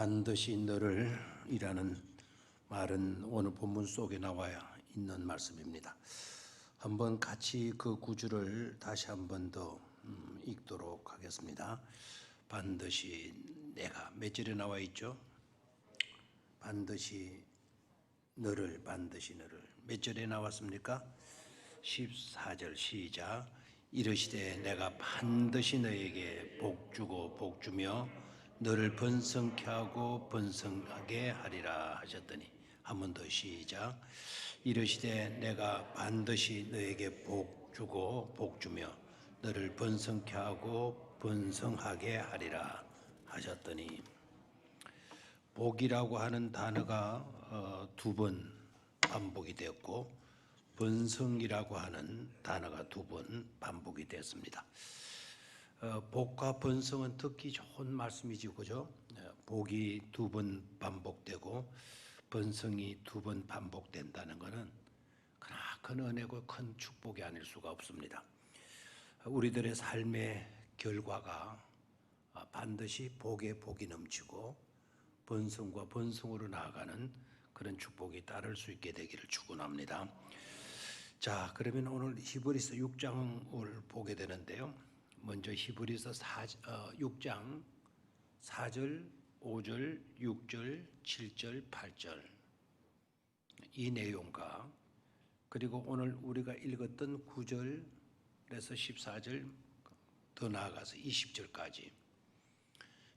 반드시 너를 이라는 말은 오늘 본문 속에 나와 있는 말씀입니다. 한번 같이 그 구절을 다시 한번 더 읽도록 하겠습니다. 반드시 내가 몇 절에 나와 있죠? 반드시 너를 몇 절에 나왔습니까? 14절 시작. 이르시되 내가 반드시 너에게 복 주고 복 주며 너를 번성케 하고 번성하게 하리라 하셨더니 한 번 더 시작. 이르시되 내가 반드시 너에게 복 주고 복 주며 너를 번성케 하고 번성하게 하리라 하셨더니 복이라고 하는 단어가 두 번 반복이 되었고 번성이라고 하는 단어가 두 번 반복이 됐습니다. 복과 번성은 듣기 좋은 말씀이지, 그죠? 복이 두 번 반복되고 번성이 두 번 반복된다는 것은 큰 은혜고 큰 축복이 아닐 수가 없습니다. 우리들의 삶의 결과가 반드시 복에 복이 넘치고 번성과 번성으로 나아가는 그런 축복이 따를 수 있게 되기를 축원합니다. 자, 그러면 오늘 히브리서 6장을 보게 되는데요. 먼저 히브리서 6장 4절, 5절, 6절, 7절, 8절 이 내용과 그리고 오늘 우리가 읽었던 9절에서 14절 더 나아가서 20절까지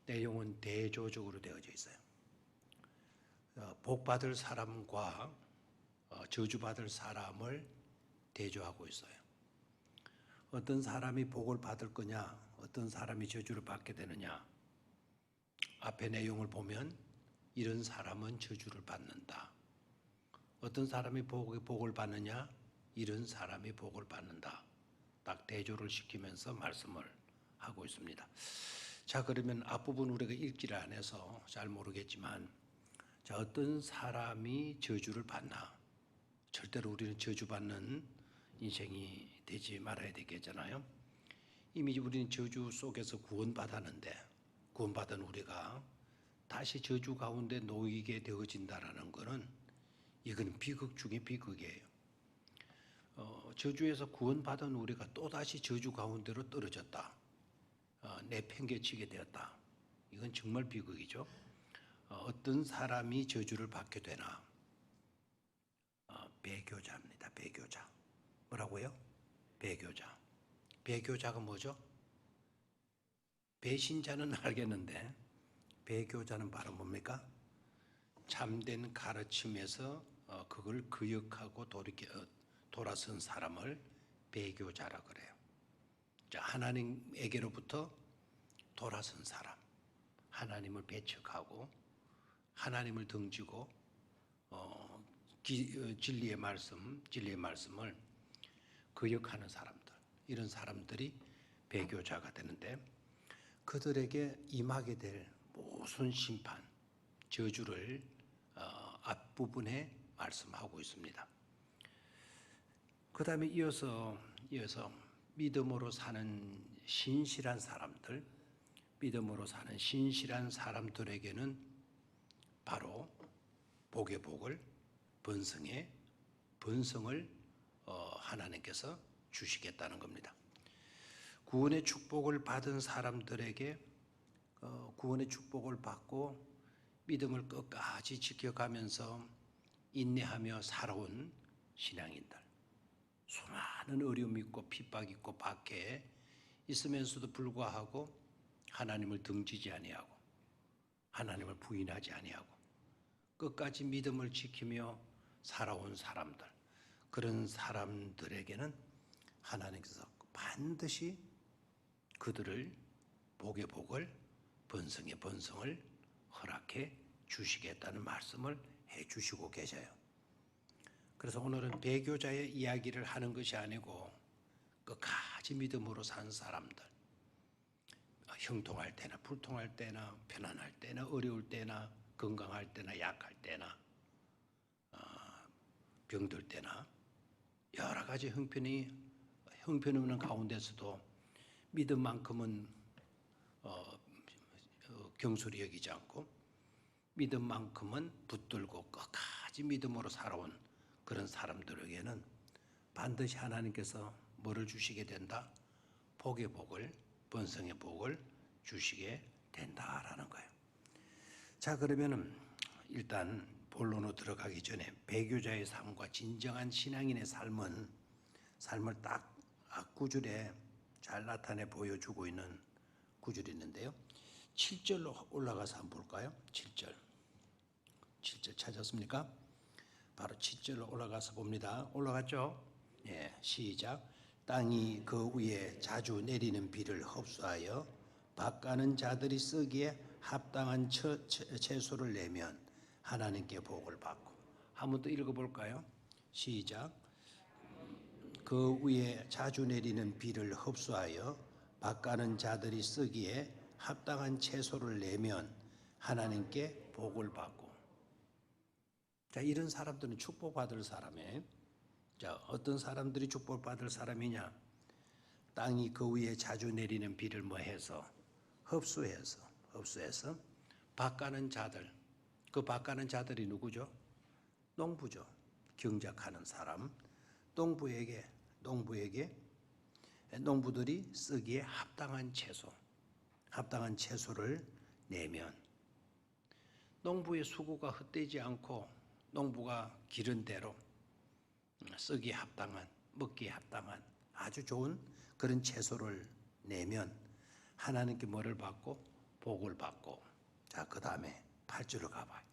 내용은 대조적으로 되어져 있어요. 복받을 사람과 저주받을 사람을 대조하고 있어요. 어떤 사람이 복을 받을 거냐, 어떤 사람이 저주를 받게 되느냐. 앞의 내용을 보면 이런 사람은 저주를 받는다. 어떤 사람이 복을 받느냐, 이런 사람이 복을 받는다. 딱 대조를 시키면서 말씀을 하고 있습니다. 자, 그러면 앞부분 우리가 읽지를 안 해서 잘 모르겠지만, 자, 어떤 사람이 저주를 받나? 절대로 우리는 저주받는 인생이 되지 말아야 되겠잖아요. 이미 우리는 저주 속에서 구원받았는데 구원받은 우리가 다시 저주 가운데 놓이게 되어진다라는 것은 이건 비극 중에 비극이에요. 저주에서 구원받은 우리가 또다시 저주 가운데로 떨어졌다. 내팽개치게 되었다. 이건 정말 비극이죠. 어떤 사람이 저주를 받게 되나? 배교자입니다. 배교자. 뭐라고요? 배교자. 배교자가 뭐죠? 배신자는 알겠는데 배교자는 바로 뭡니까? 참된 가르침에서 그걸 거역하고 돌아선 사람을 배교자라 그래요. 자, 하나님에게로부터 돌아선 사람, 하나님을 배척하고 하나님을 등지고 진리의 말씀을 거역하는 사람들, 이런 사람들이 배교자가 되는데 그들에게 임하게 될 모순 심판, 저주를 앞부분에 말씀하고 있습니다. 그 다음에 이어서 믿음으로 사는 신실한 사람들, 믿음으로 사는 신실한 사람들에게는 바로 복의 복을, 번성의 번성을 하나님께서 주시겠다는 겁니다. 구원의 축복을 받은 사람들에게 구원의 축복을 받고 믿음을 끝까지 지켜가면서 인내하며 살아온 신앙인들, 수많은 어려움 있고 핍박 있고 밖에 있으면서도 불구하고 하나님을 등지지 아니하고 하나님을 부인하지 아니하고 끝까지 믿음을 지키며 살아온 사람들, 그런 사람들에게는 하나님께서 반드시 그들을 복의 복을, 번성의 번성을 허락해 주시겠다는 말씀을 해 주시고 계셔요. 그래서 오늘은 배교자의 이야기를 하는 것이 아니고 끝까지 믿음으로 산 사람들, 형통할 때나 불통할 때나 편안할 때나 어려울 때나 건강할 때나 약할 때나 병들 때나 여러 가지 형편없는 가운데서도 믿음만큼은 경솔히 여기지 않고 믿음만큼은 붙들고 끝까지 믿음으로 살아온 그런 사람들에게는 반드시 하나님께서 뭐를 주시게 된다? 복의 복을, 번성의 복을 주시게 된다라는 거예요. 자, 그러면은 일단 본론으로 들어가기 전에 배교자의 삶과 진정한 신앙인의 삶을 딱 구절에 잘 나타내 보여주고 있는 구절이 있는데요. 7절로 올라가서 한번 볼까요? 7절 찾았습니까? 바로 7절로 올라가서 봅니다. 올라갔죠? 예, 시작. 땅이 그 위에 자주 내리는 비를 흡수하여 밭가는 자들이 쓰기에 합당한 채소를 내면 하나님께 복을 받고. 한 번 더 읽어볼까요? 시작. 그 위에 자주 내리는 비를 흡수하여 밭가는 자들이 쓰기에 합당한 채소를 내면 하나님께 복을 받고. 자, 이런 사람들은 축복받을 사람이에요. 자, 어떤 사람들이 축복받을 사람이냐? 땅이 그 위에 자주 내리는 비를 해서 흡수해서 밭가는 자들, 그 밭가는 자들이 누구죠? 농부죠. 경작하는 사람. 농부들이 쓰기에 합당한 채소를 내면 농부의 수고가 헛되지 않고 농부가 기른 대로 쓰기에 합당한, 먹기에 합당한 아주 좋은 그런 채소를 내면 하나님께 뭐를 받고? 복을 받고. 자, 그 다음에 8절로 가봐요.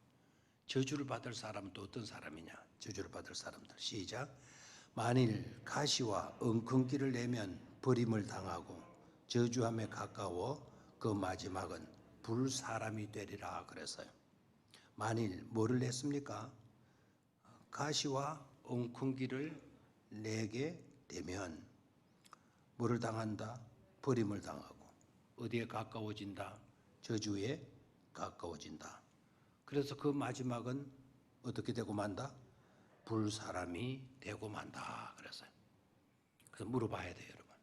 저주를 받을 사람은 또 어떤 사람이냐? 저주를 받을 사람들. 시작. 만일 가시와 엉겅퀴를 내면 버림을 당하고 저주함에 가까워 그 마지막은 불사람이 되리라 그랬어요. 만일 뭐를 냈습니까? 가시와 엉겅퀴를 내게 되면 뭐를 당한다? 버림을 당하고. 어디에 가까워진다? 저주에 가까워진다. 그래서 그 마지막은 어떻게 되고 만다? 불사람이 되고 만다 그랬어요. 그래서 물어봐야 돼요, 여러분.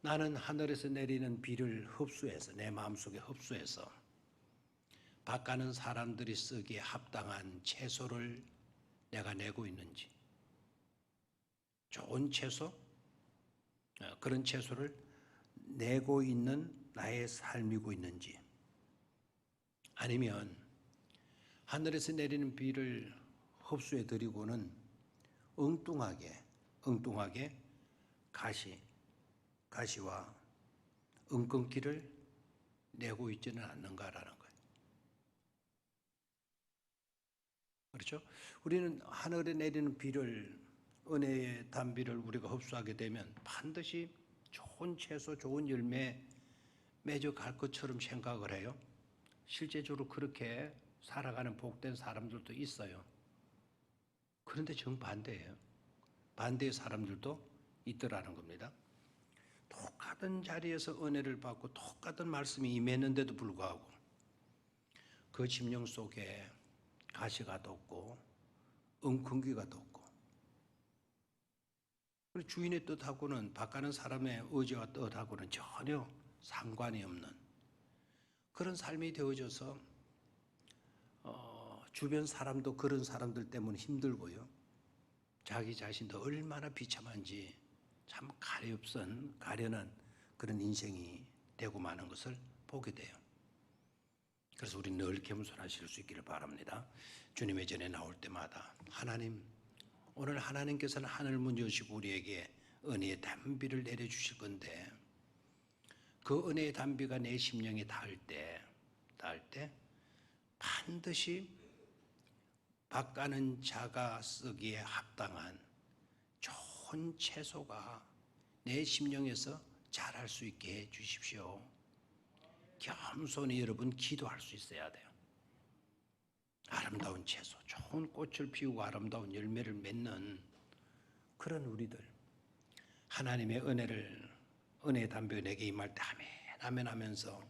나는 하늘에서 내리는 비를 흡수해서 내 마음속에 흡수해서 밭가는 사람들이 쓰기에 합당한 채소를 내가 내고 있는지, 좋은 채소, 그런 채소를 내고 있는 나의 삶이고 있는지, 아니면 하늘에서 내리는 비를 흡수해 드리고는 엉뚱하게 가시와 엉겅퀴를 내고 있지는 않는가라는 거예요. 그렇죠? 우리는 하늘에 내리는 비를, 은혜의 단비를 우리가 흡수하게 되면 반드시 좋은 채소, 좋은 열매 맺어갈 것처럼 생각을 해요. 실제적으로 그렇게 살아가는 복된 사람들도 있어요. 그런데 정반대예요. 반대의 사람들도 있더라는 겁니다. 똑같은 자리에서 은혜를 받고 똑같은 말씀이 임했는데도 불구하고 그 심령 속에 가시가 돋고 엉겅퀴가 돋고, 주인의 뜻하고는 밭가는 사람의 의지와 뜻하고는 전혀 상관이 없는 그런 삶이 되어져서 주변 사람도 그런 사람들 때문에 힘들고요. 자기 자신도 얼마나 비참한지 참 가련한 그런 인생이 되고 마는 것을 보게 돼요. 그래서 우리 늘 겸손하실 수 있기를 바랍니다. 주님의 전에 나올 때마다 하나님, 오늘 하나님께서는 하늘 문 여시고 우리에게 은혜의 단비를 내려주실 건데 그 은혜의 단비가 내 심령에 닿을 때 반드시 밭가는 자가 쓰기에 합당한 좋은 채소가 내 심령에서 자랄 수 있게 해 주십시오. 겸손히 여러분 기도할 수 있어야 돼요. 아름다운 채소, 좋은 꽃을 피우고 아름다운 열매를 맺는 그런 우리들, 하나님의 은혜의 담배가 내게 임할 때 아멘 하면서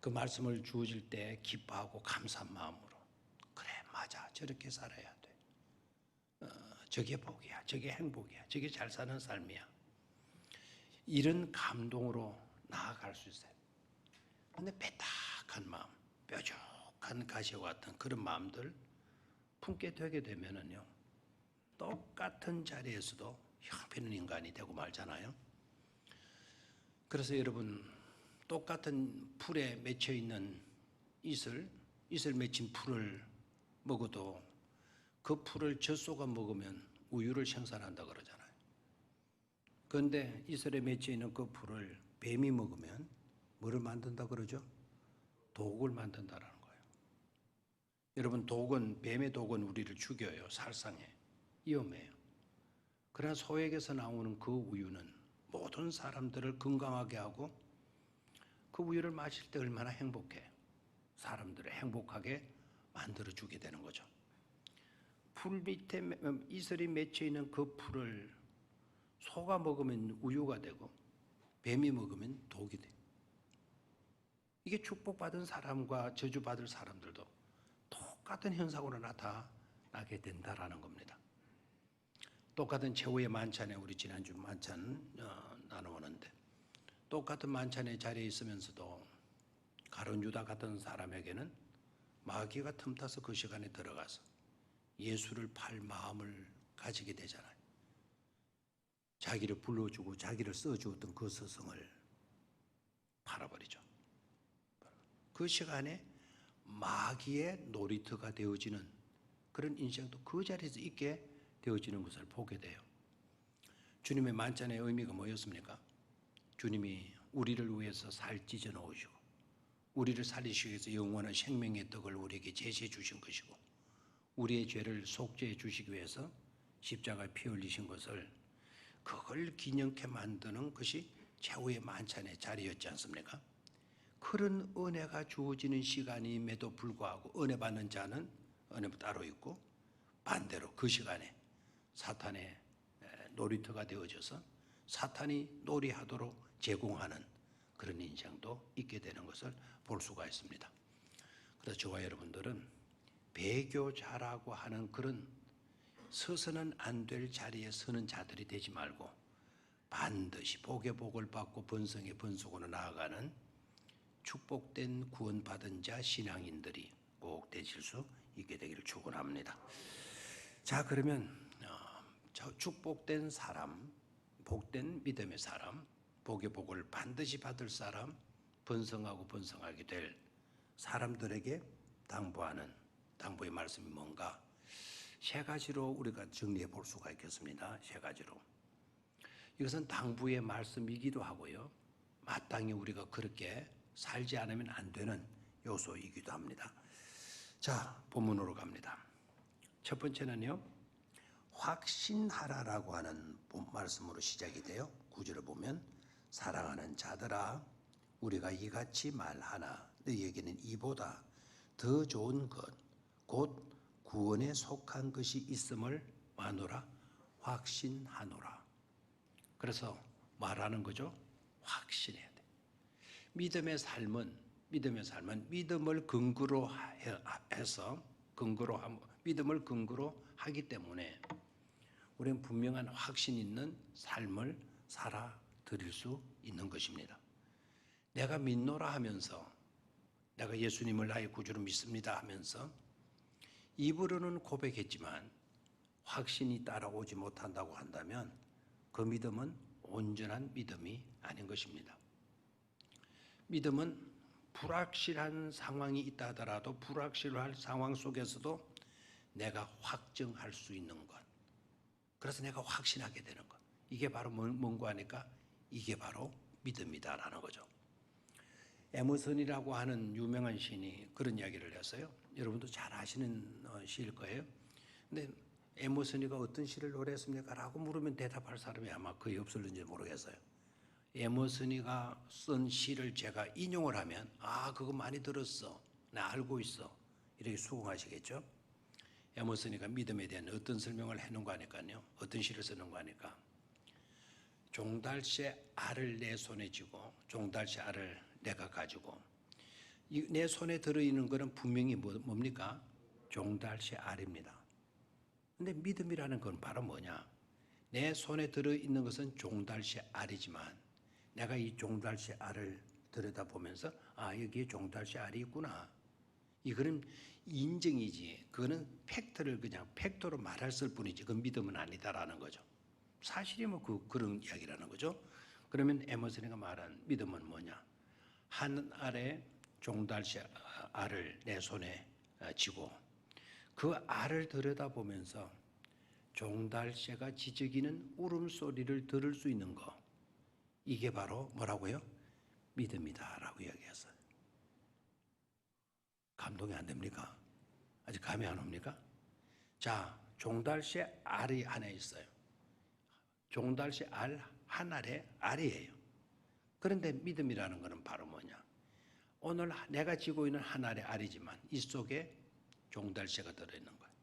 그 말씀을 주어질 때 기뻐하고 감사한 마음으로, 그래 맞아, 저렇게 살아야 돼, 저게 복이야, 저게 행복이야, 저게 잘 사는 삶이야, 이런 감동으로 나아갈 수 있어요. 근데 빼딱한 마음, 뾰족한 한 가시와 같은 그런 마음들 품게 되게 되면은요, 똑같은 자리에서도 형편있는 인간이 되고 말잖아요. 그래서 여러분, 똑같은 풀에 맺혀 있는 이슬 맺힌 풀을 먹어도 그 풀을 젖소가 먹으면 우유를 생산한다 그러잖아요. 그런데 이슬에 맺혀 있는 그 풀을 뱀이 먹으면 뭐를 만든다 그러죠? 독을 만든다라는 거예요. 여러분, 뱀의 독은 우리를 죽여요. 살상해. 위험해요. 그러나 소에게서 나오는 그 우유는 모든 사람들을 건강하게 하고 그 우유를 마실 때 얼마나 행복해. 사람들을 행복하게 만들어주게 되는 거죠. 풀 밑에 이슬이 맺혀 있는 그 풀을 소가 먹으면 우유가 되고 뱀이 먹으면 독이 돼. 이게 축복받은 사람과 저주받을 사람들도 똑같은 현상으로 나타나게 된다라는 겁니다. 똑같은 최후의 만찬에 우리 지난주 만찬 나누었는데 똑같은 만찬의 자리에 있으면서도 가룟 유다 같은 사람에게는 마귀가 틈타서 그 시간에 들어가서 예수를 팔 마음을 가지게 되잖아요. 자기를 불러주고 자기를 써주었던 그 스승을 팔아버리죠. 그 시간에 마귀의 놀이터가 되어지는 그런 인생도 그 자리에서 있게 되어지는 것을 보게 돼요. 주님의 만찬의 의미가 뭐였습니까? 주님이 우리를 위해서 살 찢어 놓으시고 우리를 살리시기 위해서 영원한 생명의 떡을 우리에게 제시해 주신 것이고 우리의 죄를 속죄해 주시기 위해서 십자가에 피 흘리신 것을 그걸 기념케 만드는 것이 최후의 만찬의 자리였지 않습니까? 그런 은혜가 주어지는 시간임에도 불구하고 은혜 받는 자는 은혜가 따로 있고 반대로 그 시간에 사탄의 놀이터가 되어져서 사탄이 놀이하도록 제공하는 그런 인생도 있게 되는 것을 볼 수가 있습니다. 그래서 저와 여러분들은 배교자라고 하는 그런 서서는 안 될 자리에 서는 자들이 되지 말고 반드시 복의 복을 받고 번성의 번성으로 나아가는 축복된 구원받은 자 신앙인들이 꼭 되실 수 있게 되기를 축원합니다. 자, 그러면 축복된 사람, 복된 믿음의 사람, 복의 복을 반드시 받을 사람, 번성하고 번성하게 될 사람들에게 당부하는 당부의 말씀이 뭔가 세 가지로 우리가 정리해 볼 수가 있겠습니다. 세 가지로. 이것은 당부의 말씀이기도 하고요. 마땅히 우리가 그렇게 살지 않으면 안 되는 요소이기도 합니다. 자, 본문으로 갑니다. 첫 번째는요, 확신하라라고 하는 말씀으로 시작이 돼요. 9절을 보면 사랑하는 자들아 우리가 이같이 말하나 너희에게는 이보다 더 좋은 것 곧 구원에 속한 것이 있음을 마노라 확신하노라. 그래서 말하는 거죠. 확신해야 돼. 믿음의 삶은 믿음을 근거로 해서 믿음을 근거로 하기 때문에 우리는 분명한 확신 있는 삶을 살아 드릴 수 있는 것입니다. 내가 믿노라 하면서 내가 예수님을 나의 구주로 믿습니다 하면서 입으로는 고백했지만 확신이 따라오지 못한다고 한다면 그 믿음은 온전한 믿음이 아닌 것입니다. 믿음은 불확실한 상황이 있다 하더라도 불확실한 상황 속에서도 내가 확정할 수 있는 것, 그래서 내가 확신하게 되는 것, 이게 바로 뭔가 하니까 이게 바로 믿음이다라는 거죠. 에머슨이라고 하는 유명한 시인이 그런 이야기를 했어요. 여러분도 잘 아시는 시일 거예요. 근데 에머슨이가 어떤 시를 노래했습니까? 라고 물으면 대답할 사람이 아마 거의 없을는지 모르겠어요. 에머슨이가 쓴 시를 제가 인용을 하면 그거 많이 들었어, 나 알고 있어, 이렇게 수긍하시겠죠? 에머슨이가 믿음에 대한 어떤 설명을 해놓은 거 하니까요, 어떤 시를 쓰는 거 하니까 종달새 알을 내 손에 쥐고 종달새 알을 내가 가지고 내 손에 들어있는 것은 분명히 뭡니까? 종달새 알입니다. 근데 믿음이라는 건 바로 뭐냐? 내 손에 들어있는 것은 종달새 알이지만 내가 이 종달새 알을 들여다보면서 여기에 종달새 알이 있구나, 이거는 인정이지. 그거는 팩트를 그냥 팩토로 말했을 뿐이지. 그 믿음은 아니다라는 거죠. 사실이면 그런 이야기라는 거죠. 그러면 에머슨이가 말한 믿음은 뭐냐? 한 알에 종달새 알을 내 손에 쥐고 그 알을 들여다보면서 종달새가 지저귀는 울음소리를 들을 수 있는 거. 이게 바로 뭐라고요? 믿음이다라고 이야기했어요. 감동이 안 됩니까? 아직 감이 안 옵니까? 자, 종달새 알이 하나 있어요. 종달새 알 한 알에 알이에요. 그런데 믿음이라는 것은 바로 뭐냐? 오늘 내가 쥐고 있는 한 알의 알이지만 이 속에 종달새가 들어있는 거예요.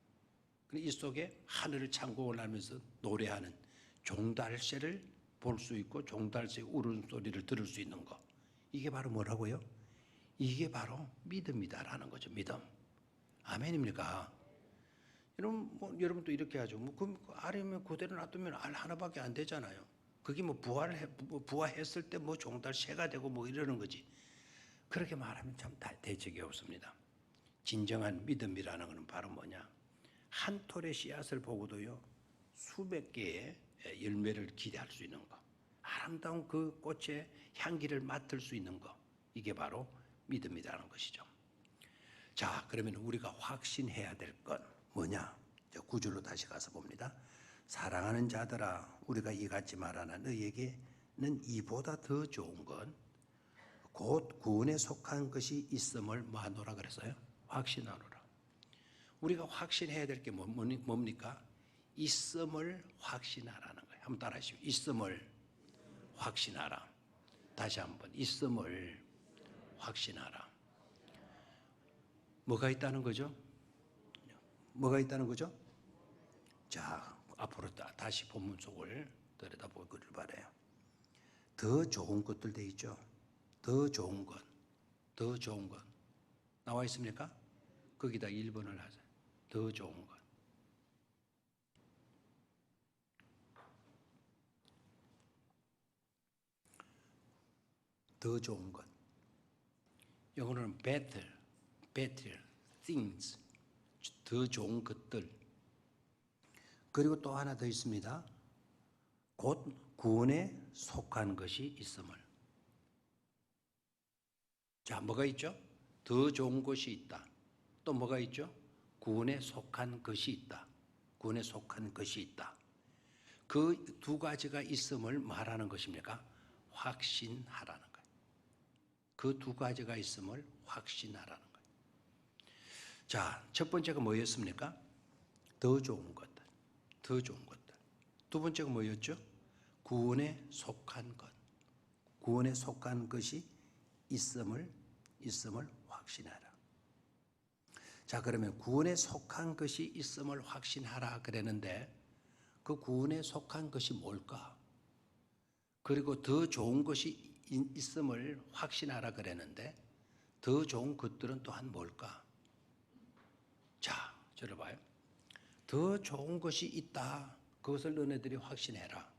이 속에 하늘을 창공을 하면서 노래하는 종달새를 볼 수 있고 종달새의 울음소리를 들을 수 있는 거. 이게 바로 뭐라고요? 이게 바로 믿음이다라는 거죠. 믿음. 아멘입니까? 여러분도 이렇게 하죠. 그 알이면 그대로 놔두면 알 하나밖에 안 되잖아요. 그게 부화했을 때 종달새가 되고 이러는 거지. 그렇게 말하면 참 대책이 없습니다. 진정한 믿음이라는 것은 바로 뭐냐? 한 톨의 씨앗을 보고도요, 수백 개의 열매를 기대할 수 있는 거. 아름다운 그 꽃의 향기를 맡을 수 있는 거. 이게 바로 믿음이라는 것이죠. 자, 그러면 우리가 확신해야 될 건 뭐냐? 9절로 다시 가서 봅니다. 사랑하는 자들아, 우리가 이같이 말하나 너희에게는 이보다 더 좋은 건 곧 구원에 속한 것이 있음을 뭐하노라 그랬어요? 확신하노라. 우리가 확신해야 될 게 뭡니까? 있음을 확신하라는 거예요. 한번 따라하시죠. 있음을 확신하라. 다시 한번 있음을 확신하라. 뭐가 있다는 거죠? 뭐가 있다는 거죠? 자, 앞으로 다시 본문 속을 들여다보기를 바라요. 더 좋은 것들 돼 있죠? 더 좋은 것, 더 좋은 것. 나와 있습니까? 거기다 1번을 하세요. 더 좋은 것. 더 좋은 것. 영어로는 better, things. 더 좋은 것들. 그리고 또 하나 더 있습니다. 곧 구원에 속한 것이 있음을. 자, 뭐가 있죠? 더 좋은 것이 있다. 또 뭐가 있죠? 구원에 속한 것이 있다. 구원에 속한 것이 있다. 그 두 가지가 있음을 말하는 것입니까? 확신하라는 거예요. 그 두 가지가 있음을 확신하라는 거예요. 자, 첫 번째가 뭐였습니까? 더 좋은 것들. 더 좋은 것들. 두 번째가 뭐였죠? 구원에 속한 것. 구원에 속한 것이 있음을 확신하라. 자, 그러면 구원에 속한 것이 있음을 확신하라 그랬는데 그 구원에 속한 것이 뭘까? 그리고 더 좋은 것이 있음을 확신하라 그랬는데 더 좋은 것들은 또한 뭘까? 자, 저를 봐요. 더 좋은 것이 있다. 그것을 너네들이 확신해라.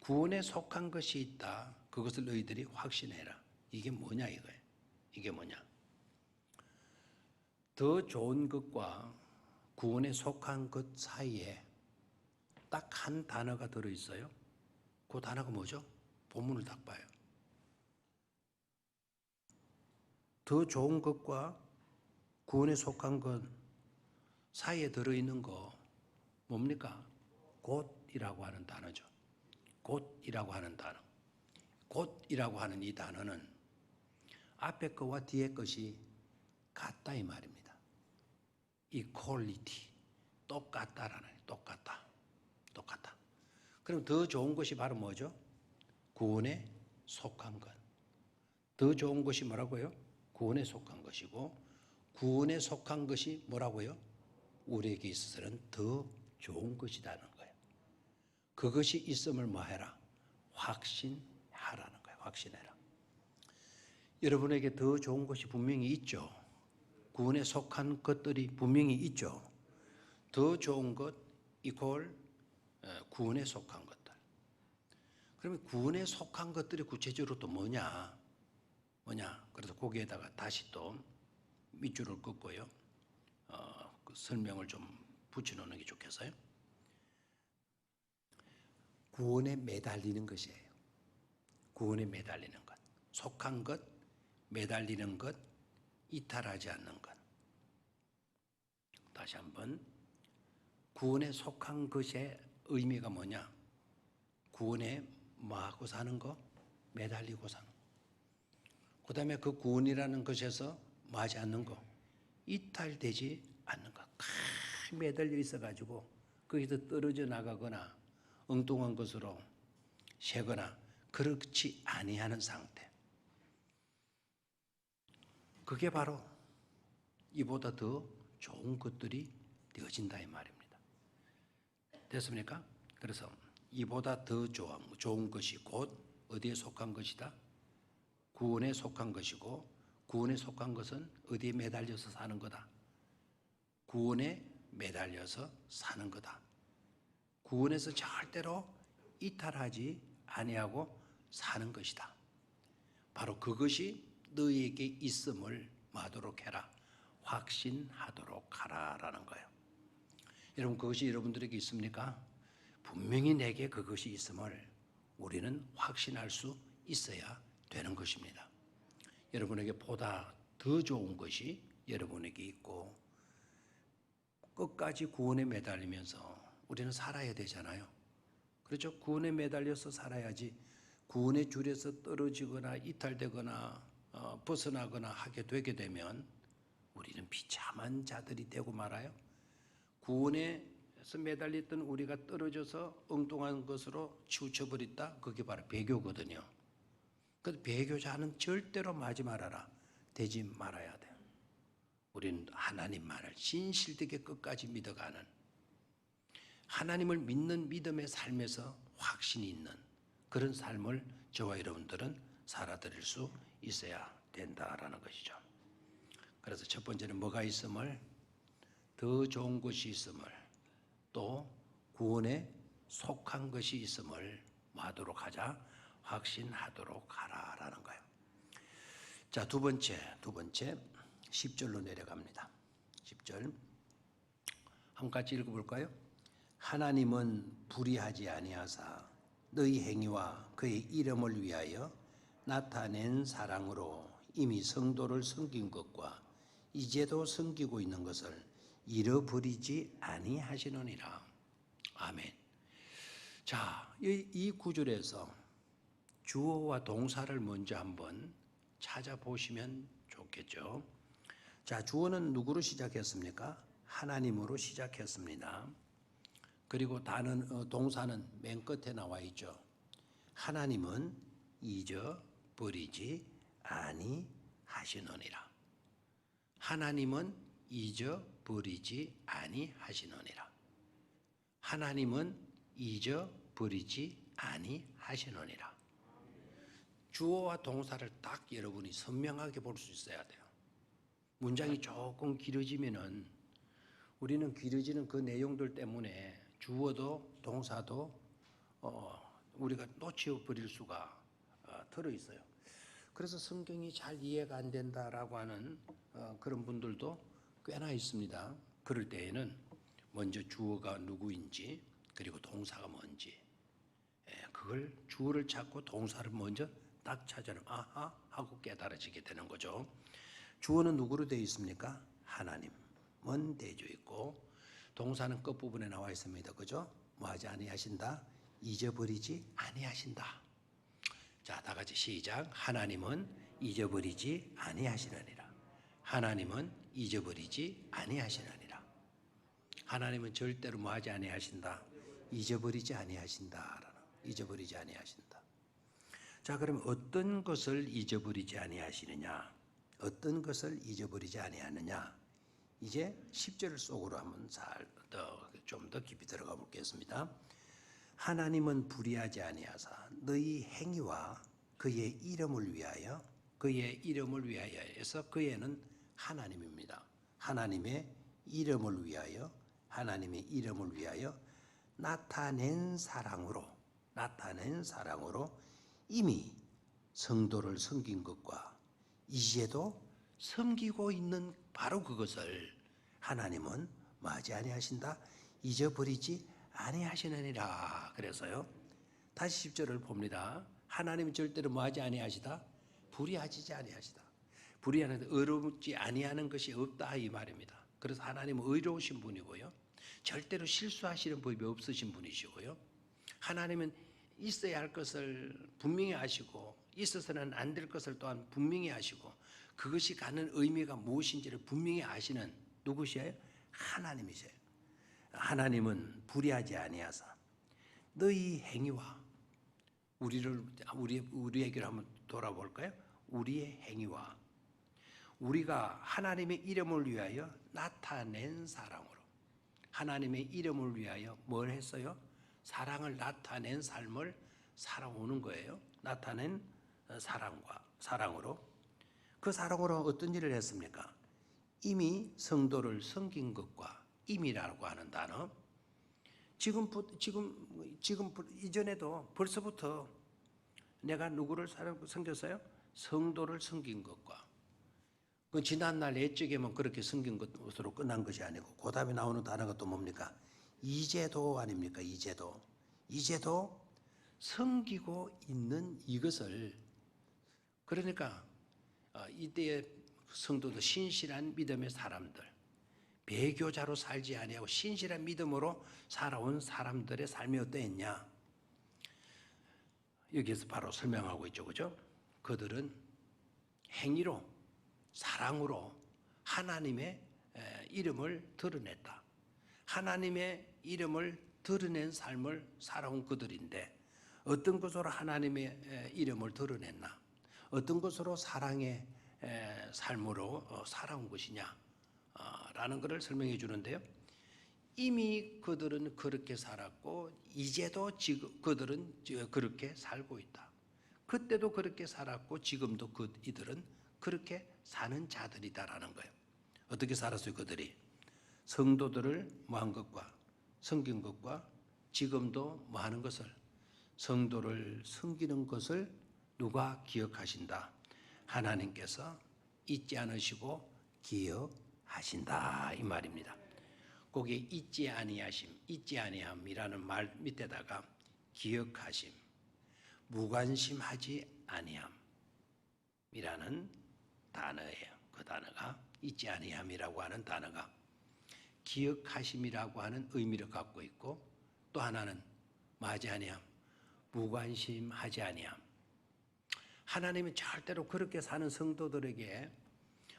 구원에 속한 것이 있다. 그것을 너희들이 확신해라. 이게 뭐냐 이거예요. 이게 뭐냐? 더 좋은 것과 구원에 속한 것 사이에 딱 한 단어가 들어있어요. 그 단어가 뭐죠? 본문을 딱 봐요. 더 좋은 것과 구원에 속한 것 사이에 들어있는 거 뭡니까? 곧이라고 하는 단어죠. 곧이라고 하는 단어. 곧이라고 하는 이 단어는 앞에 것과 뒤에 것이 같다 이 말입니다. equality, 똑같다라는 똑같다. 그럼 더 좋은 것이 바로 뭐죠? 구원에 속한 것. 더 좋은 것이 뭐라고요? 구원에 속한 것이고 구원에 속한 것이 뭐라고요? 우리에게 있어서는 더 좋은 것이라는 거예요. 그것이 있음을 뭐해라? 확신하라는 거예요. 확신해라. 여러분에게 더 좋은 것이 분명히 있죠. 구원에 속한 것들이 분명히 있죠. 더 좋은 것 이퀄 구원에 속한 것들. 그러면 구원에 속한 것들이 구체적으로 또 뭐냐? 그래서 거기에다가 다시 또 밑줄을 긋고요. 그 설명을 좀 붙여놓는 게 좋겠어요. 구원에 매달리는 것이에요. 구원에 매달리는 것, 속한 것, 매달리는 것, 이탈하지 않는 것. 다시 한번, 구원에 속한 것의 의미가 뭐냐? 구원에 뭐하고 사는 거? 매달리고 사는 거. 그 다음에 그 구원이라는 것에서 뭐하지 않는 거? 이탈되지 않는 거. 꽉 매달려 있어가지고 거기서 떨어져 나가거나 엉뚱한 것으로 새거나 그렇지 아니하는 상태. 그게 바로 이보다 더 좋은 것들이 되어진다 이 말입니다. 됐습니까? 그래서 이보다 더 좋은 것이 곧 어디에 속한 것이다? 구원에 속한 것이고, 구원에 속한 것은 어디에 매달려서 사는 거다? 구원에 매달려서 사는 거다. 구원에서 절대로 이탈하지 아니하고 사는 것이다. 바로 그것이 너희에게 있음을 마도록 해라. 확신하도록 하라라는 거예요. 여러분, 그것이 여러분들에게 있습니까? 분명히 내게 그것이 있음을 우리는 확신할 수 있어야 되는 것입니다. 여러분에게 보다 더 좋은 것이 여러분에게 있고, 끝까지 구원에 매달리면서 우리는 살아야 되잖아요. 그렇죠? 구원에 매달려서 살아야지 구원의 줄에서 떨어지거나 이탈되거나 벗어나거나 하게 되게 되면 우리는 비참한 자들이 되고 말아요. 구원에서 매달렸던 우리가 떨어져서 엉뚱한 것으로 치우쳐버렸다. 그게 바로 배교거든요. 그 배교자는 절대로 마지 말아라. 되지 말아야 돼요. 우리는 하나님만을 진실되게 끝까지 믿어가는, 하나님을 믿는 믿음의 삶에서 확신이 있는 그런 삶을 저와 여러분들은 살아드릴 수 있어야 된다라는 것이죠. 그래서 첫 번째는 뭐가 있음을, 더 좋은 것이 있음을, 또 구원에 속한 것이 있음을 하도록 하자, 확신하도록 하라라는 거예요. 자, 두 번째 10절로 내려갑니다. 10절 한 같이 읽어볼까요? 하나님은 불의하지 아니하사 너희 행위와 그의 이름을 위하여 나타낸 사랑으로 이미 성도를 섬긴 것과 이제도 섬기고 있는 것을 잃어버리지 아니하시느니라. 아멘. 자, 이 구절에서 주어와 동사를 먼저 한번 찾아보시면 좋겠죠. 자, 주어는 누구로 시작했습니까? 하나님으로 시작했습니다. 그리고 동사는 맨 끝에 나와 있죠. 하나님은 잊어버리지 아니하시느니라. 하나님은 잊어버리지 아니하시느니라. 하나님은 잊어버리지 아니하시느니라. 주어와 동사를 딱 여러분이 선명하게 볼 수 있어야 돼요. 문장이 조금 길어지면은 우리는 길어지는 그 내용들 때문에 주어도 동사도 우리가 놓쳐버릴 수가 들어 있어요. 그래서 성경이 잘 이해가 안 된다라고 하는 그런 분들도 꽤나 있습니다. 그럴 때에는 먼저 주어가 누구인지 그리고 동사가 뭔지 그걸 주어를 찾고 동사를 먼저 딱 찾아내면 아하 하고 깨달아지게 되는 거죠. 주어는 누구로 되어 있습니까? 하나님은 되어 있고 동사는 끝부분에 나와 있습니다. 그죠? 뭐하지 아니하신다? 잊어버리지 아니하신다. 자, 다 같이 시작. 하나님은 잊어버리지 아니하시느니라. 하나님은 잊어버리지 아니하시느니라. 하나님은 절대로 뭐하지 아니하신다? 잊어버리지 아니하신다. 잊어버리지 아니하신다. 자, 그럼 어떤 것을 잊어버리지 아니하시느냐? 어떤 것을 잊어버리지 아니하느냐? 이제 10절 속으로 한번 좀 더 깊이 들어가 보겠습니다. 하나님은 불의하지 아니하사 너희 행위와 그의 이름을 위하여, 그의 이름을 위하여에서 그의는 하나님입니다. 하나님의 이름을 위하여, 하나님의 이름을 위하여 나타낸 사랑으로 이미 성도를 섬긴 것과 이제도 섬기고 있는 바로 그것을 하나님은 뭐하지 아니하신다? 잊어버리지 아니하시느니라. 그래서요. 다시 10절을 봅니다. 하나님은 절대로 뭐하지 아니하시다? 불의하지 아니하시다. 불의하는 의롭지 아니하는 것이 없다 이 말입니다. 그래서 하나님은 의로우신 분이고요. 절대로 실수하시는 법이 없으신 분이시고요. 하나님은 있어야 할 것을 분명히 아시고 있어서는 안 될 것을 또한 분명히 아시고 그것이 갖는 의미가 무엇인지를 분명히 아시는 누구시에요? 하나님이세요. 하나님은 불의하지 아니하사 너희 행위와 우리에게로 한번 돌아볼까요? 우리의 행위와 우리가 하나님의 이름을 위하여 나타낸 사랑으로 하나님의 이름을 위하여 뭘 했어요? 사랑을 나타낸 삶을 살아오는 거예요. 나타낸 사랑으로 그 사랑으로 어떤 일을 했습니까? 이미 성도를 섬긴 것과 임이라고 하는 단어 지금 이전에도 벌써부터 내가 누구를 섬겼어요? 성도를 섬긴 것과 그 지난날 옛적에만 그렇게 섬긴 것으로 끝난 것이 아니고 그 다음에 나오는 단어가 또 뭡니까? 이제도 아닙니까? 이제도 섬기고 있는 이것을 그러니까 이때의 성도도 신실한 믿음의 사람들 배교자로 살지 아니하고 신실한 믿음으로 살아온 사람들의 삶이 어떠했냐? 여기에서 바로 설명하고 있죠. 그죠? 그들은 행위로 사랑으로 하나님의 이름을 드러냈다. 하나님의 이름을 드러낸 삶을 살아온 그들인데 어떤 것으로 하나님의 이름을 드러냈나? 어떤 것으로 사랑의 삶으로 살아온 것이냐? 라는 것을 설명해 주는데요. 이미 그들은 그렇게 살았고 이제도 지금 그들은 그렇게 살고 있다. 그때도 그렇게 살았고 지금도 이들은 그렇게 사는 자들이다라는 거예요. 어떻게 살았어요? 그들이 성도들을 뭐한 것과 섬긴 것과 지금도 뭐하는 것을 성도를 섬기는 것을 누가 기억하신다? 하나님께서 잊지 않으시고 기억하신다 이 말입니다. 거기에 잊지 아니하심, 잊지 아니함이라는 말 밑에다가 기억하심, 무관심하지 아니함이라는 단어예요. 그 단어가 잊지 아니함이라고 하는 단어가 기억하심이라고 하는 의미를 갖고 있고 또 하나는 뭐하지 아니함, 무관심하지 아니함. 하나님은 절대로 그렇게 사는 성도들에게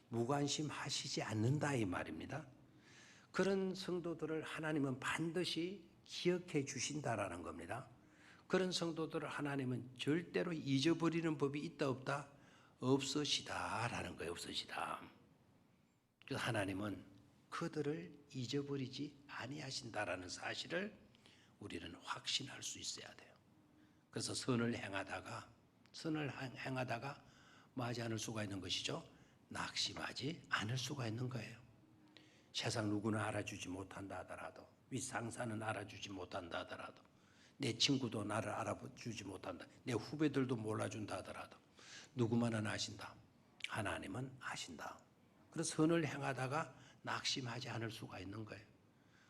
무관심하시지 않는다 이 말입니다. 그런 성도들을 하나님은 반드시 기억해 주신다라는 겁니다. 그런 성도들을 하나님은 절대로 잊어버리는 법이 있다 없다? 없으시다라는 거예요. 없으시다. 그래서 하나님은 그들을 잊어버리지 아니하신다라는 사실을 우리는 확신할 수 있어야 돼요. 그래서 선을 행하다가 뭐 하지 않을 수가 있는 것이죠? 낙심하지 않을 수가 있는 거예요. 세상 누구는 알아주지 못한다 하더라도 윗상사는 알아주지 못한다 하더라도 내 친구도 나를 알아주지 못한다. 내 후배들도 몰라준다 하더라도 누구만은 아신다. 하나님은 아신다. 그래서 선을 행하다가 낙심하지 않을 수가 있는 거예요.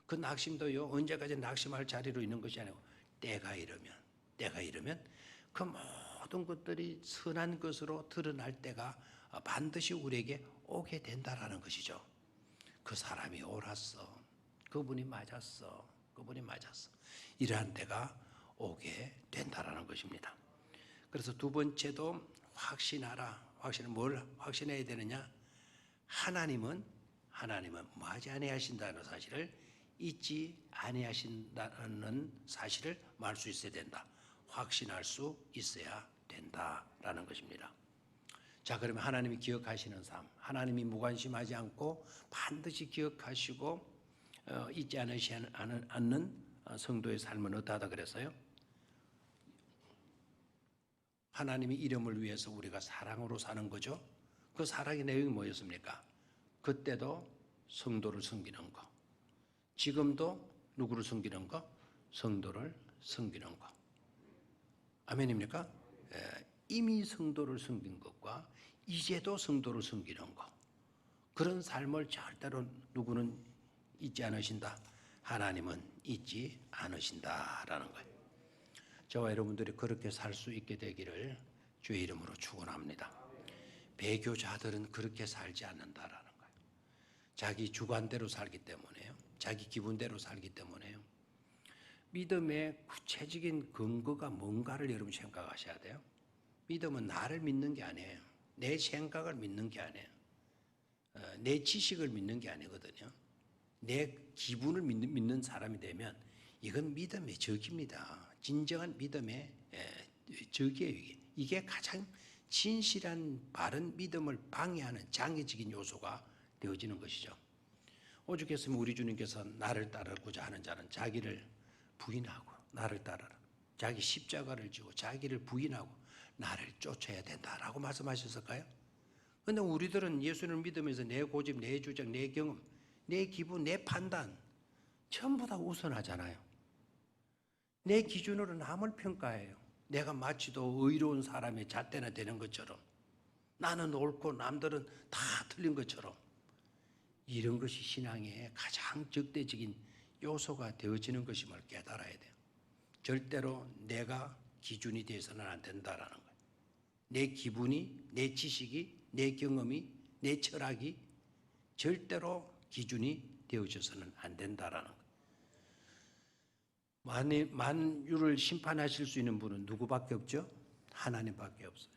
그 낙심도요 언제까지 낙심할 자리로 있는 것이 아니고 때가 이르면 그 모든 것들이 선한 것으로 드러날 때가 반드시 우리에게 오게 된다라는 것이죠. 그 사람이 옳았어. 그분이 맞았어. 이러한 때가 오게 된다라는 것입니다. 그래서 두 번째도 확신은 뭘 확신해야 되느냐? 하나님은 뭐하지 아니하신다는 사실을 잊지 아니하신다는 사실을 말 수 있어야 된다. 확신할 수 있어야 된다라는 것입니다. 자, 그러면 하나님이 기억하시는 삶, 하나님이 무관심하지 않고 반드시 기억하시고 잊지 않는 성도의 삶은 어떠하다 그랬어요? 하나님의 이름을 위해서 우리가 사랑으로 사는 거죠. 그 사랑의 내용이 뭐였습니까? 그때도 성도를 섬기는 거, 지금도 누구를 섬기는 거? 성도를 섬기는 거. 아멘입니까? 이미 성도를 섬긴 것과 이제도 성도를 섬기는 것. 그런 삶을 절대로 누구는 잊지 않으신다. 하나님은 잊지 않으신다라는 거예요. 저와 여러분들이 그렇게 살 수 있게 되기를 주의 이름으로 축원합니다. 배교자들은 그렇게 살지 않는다라는 거예요. 자기 주관대로 살기 때문에요. 자기 기분대로 살기 때문에요. 믿음의 구체적인 근거가 뭔가를 여러분 생각하셔야 돼요. 믿음은 나를 믿는 게 아니에요. 내 생각을 믿는 게 아니에요. 내 지식을 믿는 게 아니거든요. 내 기분을 믿는 사람이 되면 이건 믿음의 적입니다. 진정한 믿음의 적이에요. 이게 가장 진실한 바른 믿음을 방해하는 장애적인 요소가 되어지는 것이죠. 오죽했으면 우리 주님께서 나를 따르고자 하는 자는 자기를 부인하고 나를 따르라. 자기 십자가를 지고 자기를 부인하고 나를 쫓아야 된다라고 말씀하셨을까요? 그런데 우리들은 예수를 믿으면서 내 고집, 내 주장, 내 경험, 내 기분, 내 판단 전부 다 우선하잖아요. 내 기준으로 남을 평가해요. 내가 마치 더 의로운 사람의 잣대나 되는 것처럼 나는 옳고 남들은 다 틀린 것처럼 이런 것이 신앙의 가장 적대적인 요소가 되어지는 것임을 깨달아야 돼요. 절대로 내가 기준이 되어서는 안 된다라는 거예요. 내 기분이, 내 지식이, 내 경험이, 내 철학이 절대로 기준이 되어져서는 안 된다라는 거예요. 만유를 심판하실 수 있는 분은 누구밖에 없죠? 하나님밖에 없어요.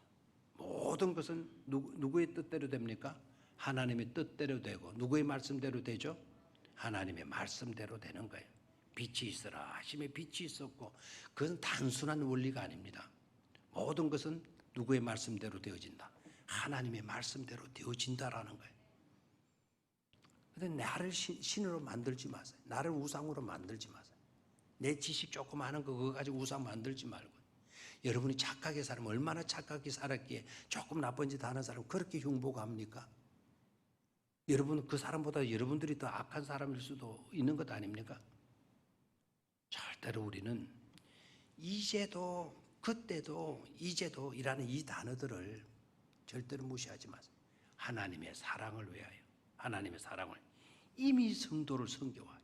모든 것은 누구의 뜻대로 됩니까? 하나님의 뜻대로 되고 누구의 말씀대로 되죠? 하나님의 말씀대로 되는 거예요. 빛이 있어라 하심에 빛이 있었고 그건 단순한 원리가 아닙니다. 모든 것은 누구의 말씀대로 되어진다. 하나님의 말씀대로 되어진다라는 거예요. 그런데 나를 신으로 만들지 마세요. 나를 우상으로 만들지 마세요. 내 지식 조금 아는 거 그거 가지고 우상 만들지 말고. 여러분이 착하게 살면 얼마나 착하게 살았기에 조금 나쁜 짓 하는 사람 그렇게 흉보합니까? 여러분 그 사람보다 여러분들이 더 악한 사람일 수도 있는 것 아닙니까? 절대로 우리는 이제도 그때도 이제도 이라는 이 단어들을 절대로 무시하지 마세요. 하나님의 사랑을 위하여 하나님의 사랑을 이미 성도를 섬겨와요.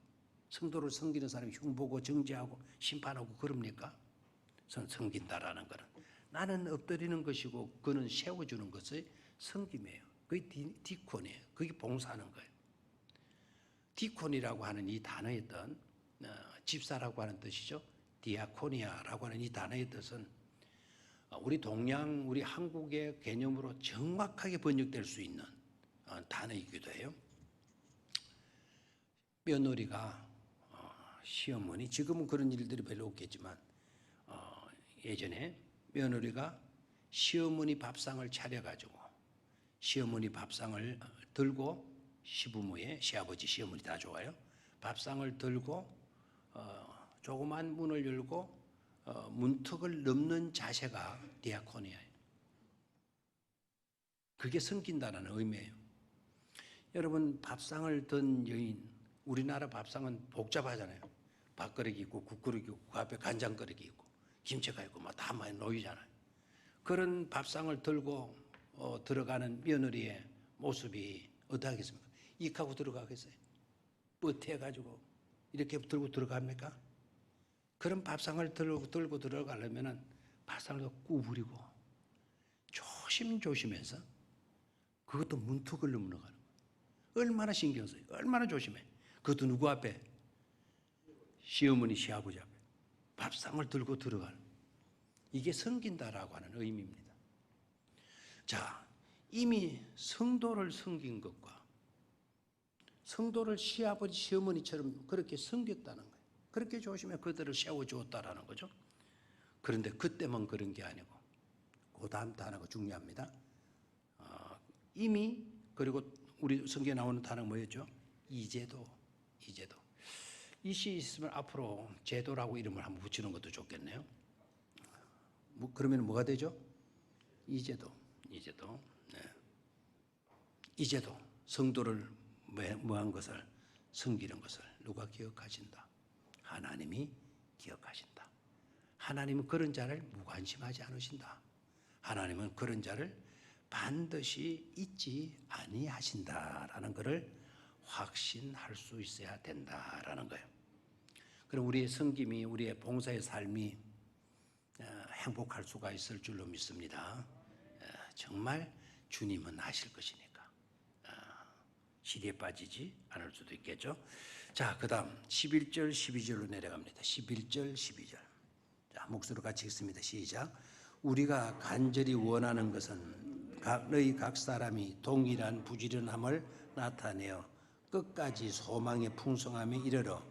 성도를 섬기는 사람이 흉보고 정죄하고 심판하고 그럽니까? 섬긴다라는 것은 나는 엎드리는 것이고 그는 세워주는 것이 섬김이에요. 그게 디콘이에요. 그게 봉사하는 거예요. 디콘이라고 하는 이 단어의 뜻, 집사라고 하는 뜻이죠. 디아코니아라고 하는 이 단어의 뜻은 우리 동양, 우리 한국의 개념으로 정확하게 번역될 수 있는 단어이기도 해요. 며느리가 시어머니, 지금은 그런 일들이 별로 없겠지만 예전에 며느리가 시어머니 밥상을 차려가지고 시어머니 밥상을 들고 시부모의 시아버지 시어머니 다 좋아요. 밥상을 들고 조그만 문을 열고 문턱을 넘는 자세가 디아코니아예요. 그게 섬긴다는 의미예요. 여러분 밥상을 든 여인, 우리나라 밥상은 복잡하잖아요. 밥그릇이 있고 국그릇이 있고 그 앞에 간장그릇이 있고 김치가 있고 막 다 많이 놓이잖아요. 그런 밥상을 들고 들어가는 며느리의 모습이 어떠하겠습니까? 익하고 들어가겠어요? 뻗해가지고 이렇게 들고 들어갑니까? 그런 밥상을 들고 들어가려면 밥상을 구부리고 조심조심해서 그것도 문턱을 넘어가는 거예요. 얼마나 신경 써요. 얼마나 조심해. 그것도 누구 앞에? 시어머니 시아버지 앞에 밥상을 들고 들어가는 이게 섬긴다라고 하는 의미입니다. 자, 이미 성도를 섬긴 것과 성도를 시아버지 시어머니처럼 그렇게 섬겼다는 거예요. 그렇게 조심해 그들을 세워주었다라는 거죠. 그런데 그때만 그런 게 아니고 그 다음 단어가 중요합니다. 이미 그리고 우리 성경에 나오는 단어가 뭐였죠? 이제도. 이 시 있으면 앞으로 제도라고 이름을 한번 붙이는 것도 좋겠네요. 그러면 뭐가 되죠? 이제도. 네. 이제도 성도를 뭐한 것을 섬기는 것을 누가 기억하신다? 하나님이 기억하신다. 하나님은 그런 자를 무관심하지 않으신다. 하나님은 그런 자를 반드시 잊지 아니하신다라는 것을 확신할 수 있어야 된다라는 거예요. 그럼 우리의 섬김이, 우리의 봉사의 삶이 행복할 수가 있을 줄로 믿습니다. 정말 주님은 아실 것이니까 시리에 빠지지 않을 수도 있겠죠. 자, 그 다음 11절 12절로 내려갑니다. 11절 12절. 자, 목소리로 같이 읽습니다. 시작. 우리가 간절히 원하는 것은 너희 각 사람이 동일한 부지런함을 나타내어 끝까지 소망의 풍성함에 이르러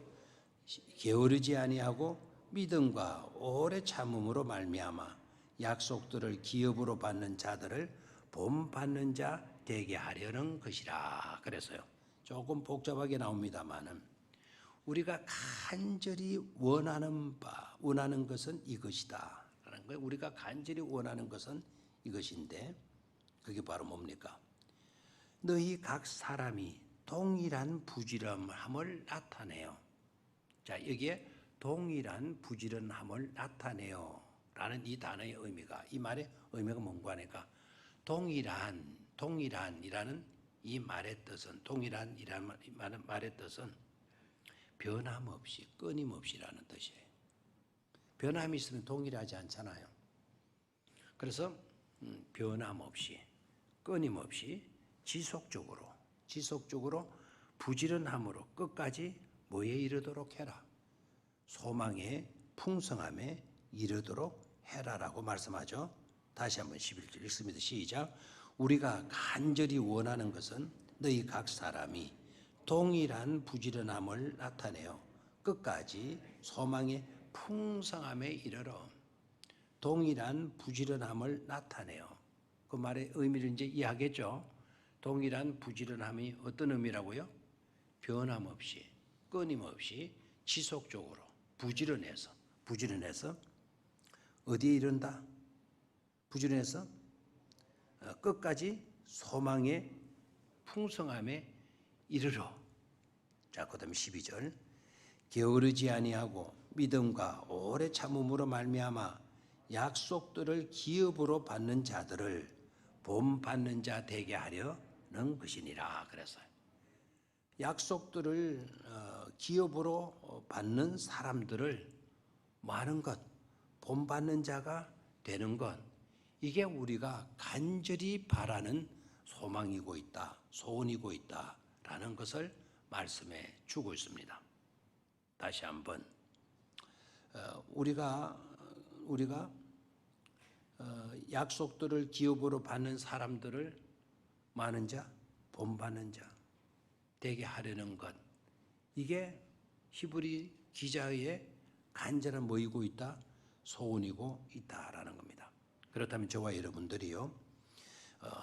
게으르지 아니하고 믿음과 오래 참음으로 말미암아 약속들을 기업으로 받는 자들을 본받는 자 되게 하려는 것이라. 그래서요, 조금 복잡하게 나옵니다만은 우리가 간절히 원하는 것은 이것이다 라는 거예요. 우리가 간절히 원하는 것은 이것인데 그게 바로 뭡니까? 너희 각 사람이 동일한 부지런함을 나타내요. 자, 여기에 동일한 부지런함을 나타내요 라는 이 단어의 의미가, 이 말의 의미가 뭔가 하니까 동일한이라는 이 말의 뜻은, 동일한이라는 말의 뜻은 변함없이, 끊임없이라는 뜻이에요. 변함이 있으면 동일하지 않잖아요. 그래서 변함없이, 끊임없이, 지속적으로 부지런함으로 끝까지 뭐에 이르도록 해라? 소망의 풍성함에 이르도록 해라라고 말씀하죠. 다시 한번 11절 읽습니다. 시작. 우리가 간절히 원하는 것은 너희 각 사람이 동일한 부지런함을 나타내어 끝까지 소망의 풍성함에 이르러. 동일한 부지런함을 나타내어. 그 말의 의미를 이제 이해하겠죠. 동일한 부지런함이 어떤 의미라고요? 변함없이, 끊임없이, 지속적으로 부지런해서 어디에 이른다? 부지런해서 끝까지 소망의 풍성함에 이르러. 자, 그 다음에 12절. 게으르지 아니하고 믿음과 오래 참음으로 말미암아 약속들을 기업으로 받는 자들을 본받는 자 되게 하려는 것이니라. 그래서 약속들을 기업으로 받는 사람들을 많은 것, 본받는 자가 되는 것, 이게 우리가 간절히 바라는 소망이고 있다, 소원이고 있다라는 것을 말씀해 주고 있습니다. 다시 한번 우리가 약속들을 기업으로 받는 사람들을 많은 자, 본받는 자 되게 하려는 것, 이게 히브리 기자의 간절한 뭐이고 있다? 소원이고 있다라는 겁니다. 그렇다면 저와 여러분들이요,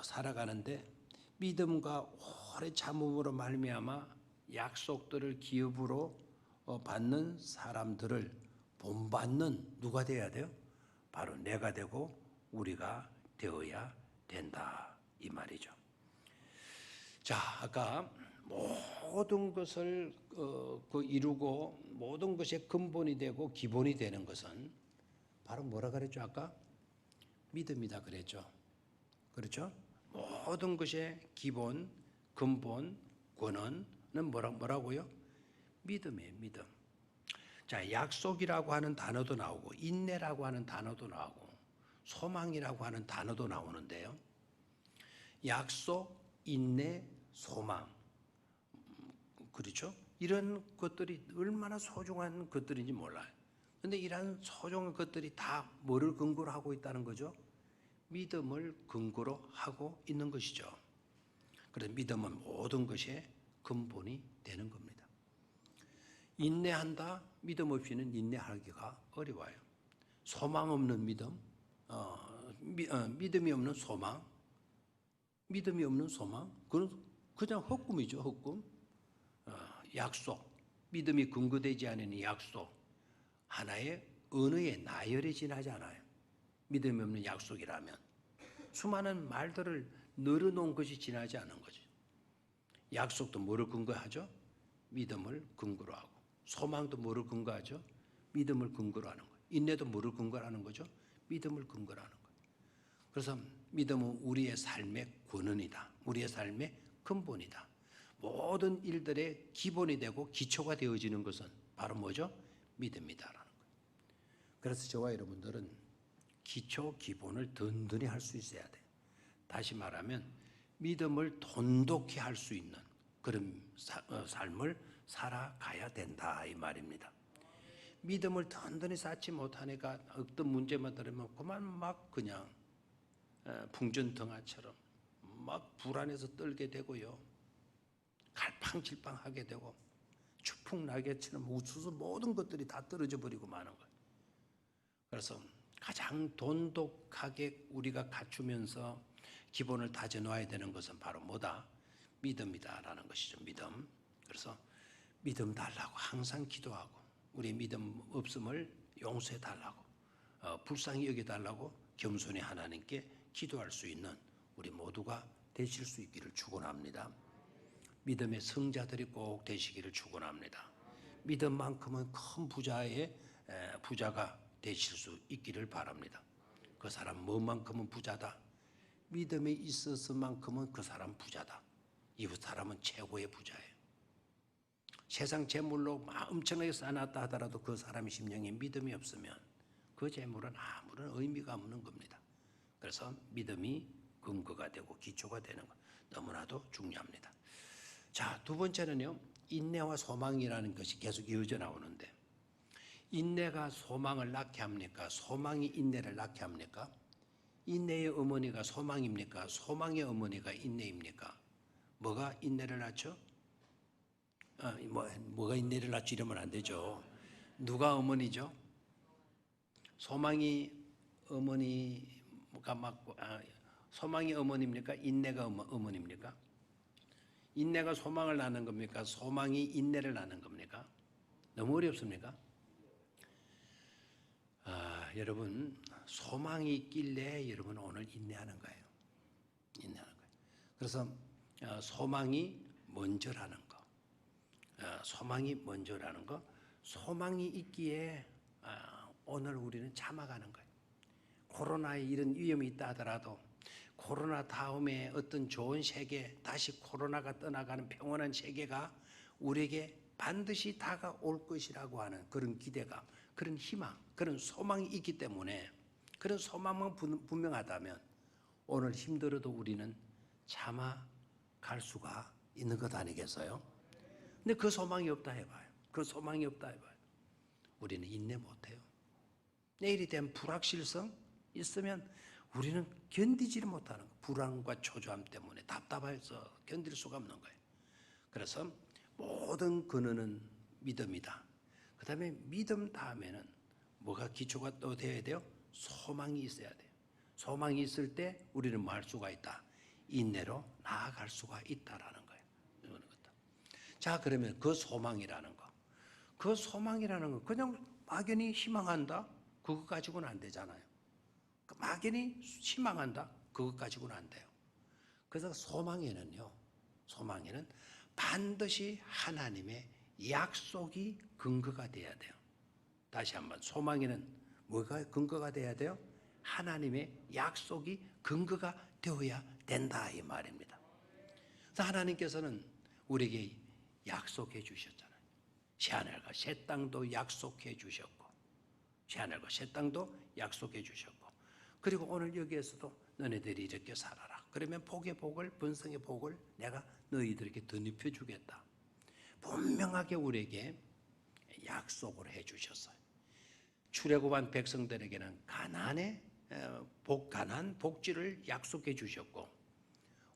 살아가는데 믿음과 오래 참음으로 말미암아 약속들을 기업으로 받는 사람들을 본받는 누가 되어야 돼요? 바로 내가 되고 우리가 되어야 된다, 이 말이죠. 자, 아까 모든 것을 이루고 모든 것의 근본이 되고 기본이 되는 것은 바로 뭐라 그랬죠? 아까 믿음이다 그랬죠. 그렇죠? 모든 것의 기본, 근본, 근원은 뭐라고요? 믿음이에요, 믿음. 자, 약속이라고 하는 단어도 나오고 인내라고 하는 단어도 나오고 소망이라고 하는 단어도 나오는데요. 약속, 인내, 소망, 그렇죠? 이런 것들이 얼마나 소중한 것들인지 몰라요. 그런데 이러한 소중한 것들이 다 뭐를 근거로 하고 있다는 거죠? 믿음을 근거로 하고 있는 것이죠. 그래서 믿음은 모든 것의 근본이 되는 겁니다. 인내한다? 믿음 없이는 인내하기가 어려워요. 소망 없는 믿음, 믿음이 없는 소망, 그건 그냥 헛꿈이죠, 헛꿈. 약속, 믿음이 근거되지 않은 약속, 하나의 언어에 나열에 지나지 않아요. 믿음이 없는 약속이라면 수많은 말들을 늘어놓은 것이 지나지 않은 거죠. 약속도 뭐를 근거하죠? 믿음을 근거로 하고, 소망도 뭐를 근거하죠? 믿음을 근거로 하는 거예요. 인내도 뭐를 근거로 하는 거죠? 믿음을 근거로 하는 거예요. 그래서 믿음은 우리의 삶의 근원이다. 우리의 삶의 근본이다. 모든 일들의 기본이 되고 기초가 되어지는 것은 바로 뭐죠? 믿음이다라는 거예요. 그래서 저와 여러분들은 기초, 기본을 든든히 할 수 있어야 돼요. 다시 말하면 믿음을 돈독히 할 수 있는 그런 삶을 살아가야 된다 이 말입니다. 믿음을 든든히 쌓지 못하니까 어떤 문제만 들으면 그만 막 그냥 풍전등화처럼 막 불안해서 떨게 되고요. 갈팡질팡하게 되고 추풍낙엽처럼 우수수 모든 것들이 다 떨어져 버리고 마는 거예요. 그래서 가장 돈독하게 우리가 갖추면서 기본을 다져놓아야 되는 것은 바로 뭐다? 믿음이다라는 것이죠. 믿음. 그래서 믿음 달라고 항상 기도하고 우리 믿음 없음을 용서해 달라고 불쌍히 여겨 달라고 겸손히 하나님께 기도할 수 있는 우리 모두가 되실 수 있기를 축원합니다. 믿음의 성자들이 꼭 되시기를 축원합니다. 믿음만큼은 큰 부자가 되실 수 있기를 바랍니다. 그 사람 뭐만큼은 부자다. 믿음이 있어서만큼은 그 사람 부자다. 이 사람은 최고의 부자예요. 세상 재물로 엄청나게 쌓아놨다 하더라도 그 사람의 심령에 믿음이 없으면 그 재물은 아무런 의미가 없는 겁니다. 그래서 믿음이 근거가 되고 기초가 되는 것 너무나도 중요합니다. 자, 두 번째는요. 인내와 소망이라는 것이 계속 이어져 나오는데 인내가 소망을 낳게 합니까? 소망이 인내를 낳게 합니까? 인내의 어머니가 소망입니까? 소망의 어머니가 인내입니까? 뭐가 인내를 낳죠? 뭐가 인내를 낳죠? 이러면 안 되죠. 누가 어머니죠? 소망이 어머니가 맞고 소망이 어머니입니까? 인내가 어머니입니까? 인내가 소망을 낳는 겁니까? 소망이 인내를 낳는 겁니까? 너무 어렵습니까? 여러분 소망이 있길래 여러분 오늘 인내하는 거예요. 인내하는 거예요. 그래서 소망이 먼저라는 거. 소망이 먼저라는 거. 소망이 있기에 오늘 우리는 참아가는 거예요. 코로나에 이런 위험이 있다 하더라도 코로나 다음에 어떤 좋은 세계, 다시 코로나가 떠나가는 평온한 세계가 우리에게 반드시 다가올 것이라고 하는 그런 기대감, 그런 희망, 그런 소망이 있기 때문에 그런 소망만 분명하다면 오늘 힘들어도 우리는 참아갈 수가 있는 것 아니겠어요? 근데 그 소망이 없다 해봐요. 그 소망이 없다 해봐요. 우리는 인내 못해요. 내일이 된 불확실성 있으면 우리는 견디지를 못하는 거예요. 불안과 초조함 때문에 답답해서 견딜 수가 없는 거예요. 그래서 모든 근원은 믿음이다. 그 다음에 믿음 다음에는 뭐가 기초가 또 되어야 돼요? 소망이 있어야 돼요. 소망이 있을 때 우리는 뭐 할 수가 있다? 인내로 나아갈 수가 있다라는 거예요. 자, 그러면 그 소망이라는 거. 그 소망이라는 거 그냥 막연히 희망한다? 그거 가지고는 안 되잖아요. 막연히 희망한다? 그것 가지고는 안 돼요. 그래서 소망에는 반드시 하나님의 약속이 근거가 돼야 돼요. 다시 한번 소망에는 뭐가 근거가 돼야 돼요? 하나님의 약속이 근거가 되어야 된다 이 말입니다. 그래서 하나님께서는 우리에게 약속해 주셨잖아요. 새하늘과 새 땅도 약속해 주셨고 새하늘과 새 땅도 약속해 주셨고 그리고 오늘 여기에서도 너네들이 이렇게 살아라. 그러면 복의 복을 번성의 복을 내가 너희들에게 덧입혀 주겠다. 분명하게 우리에게 약속을 해 주셨어요. 출애굽한 백성들에게는 가나안 복지를 약속해 주셨고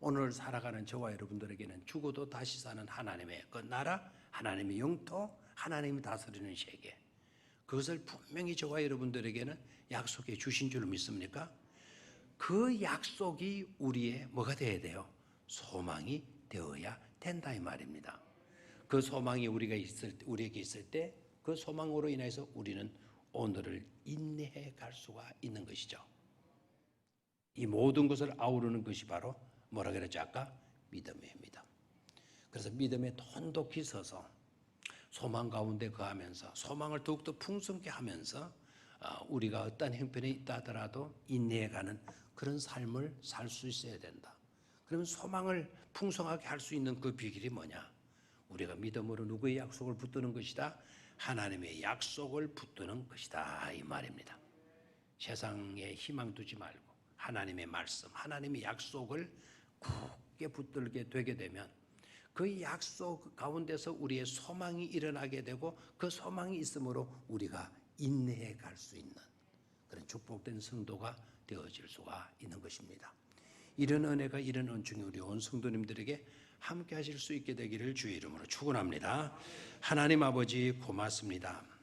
오늘 살아가는 저와 여러분들에게는 죽어도 다시 사는 하나님의 그 나라, 하나님의 영토, 하나님이 다스리는 세계 그것을 분명히 저와 여러분들에게는 약속해 주신 줄 믿습니까? 그 약속이 우리의 뭐가 되어야 돼요? 소망이 되어야 된다 이 말입니다. 그 소망이 우리에게 있을 때 그 소망으로 인해서 우리는 오늘을 인내해 갈 수가 있는 것이죠. 이 모든 것을 아우르는 것이 바로 뭐라 그랬죠 아까? 믿음입니다. 그래서 믿음에 돈독히 서서 소망 가운데 거하면서 소망을 더욱더 풍성케 하면서 우리가 어떤 형편에 있다 하더라도 인내해가는 그런 삶을 살 수 있어야 된다. 그러면 소망을 풍성하게 할 수 있는 그 비결이 뭐냐? 우리가 믿음으로 누구의 약속을 붙드는 것이다? 하나님의 약속을 붙드는 것이다, 이 말입니다. 세상에 희망 두지 말고 하나님의 말씀, 하나님의 약속을 굳게 붙들게 되게 되면 그 약속 가운데서 우리의 소망이 일어나게 되고 그 소망이 있으므로 우리가 인내해 갈 수 있는 그런 축복된 성도가 되어질 수가 있는 것입니다. 이런 은혜가, 이런 은총이 우리 온 성도님들에게 함께 하실 수 있게 되기를 주의 이름으로 축원합니다. 하나님 아버지 고맙습니다.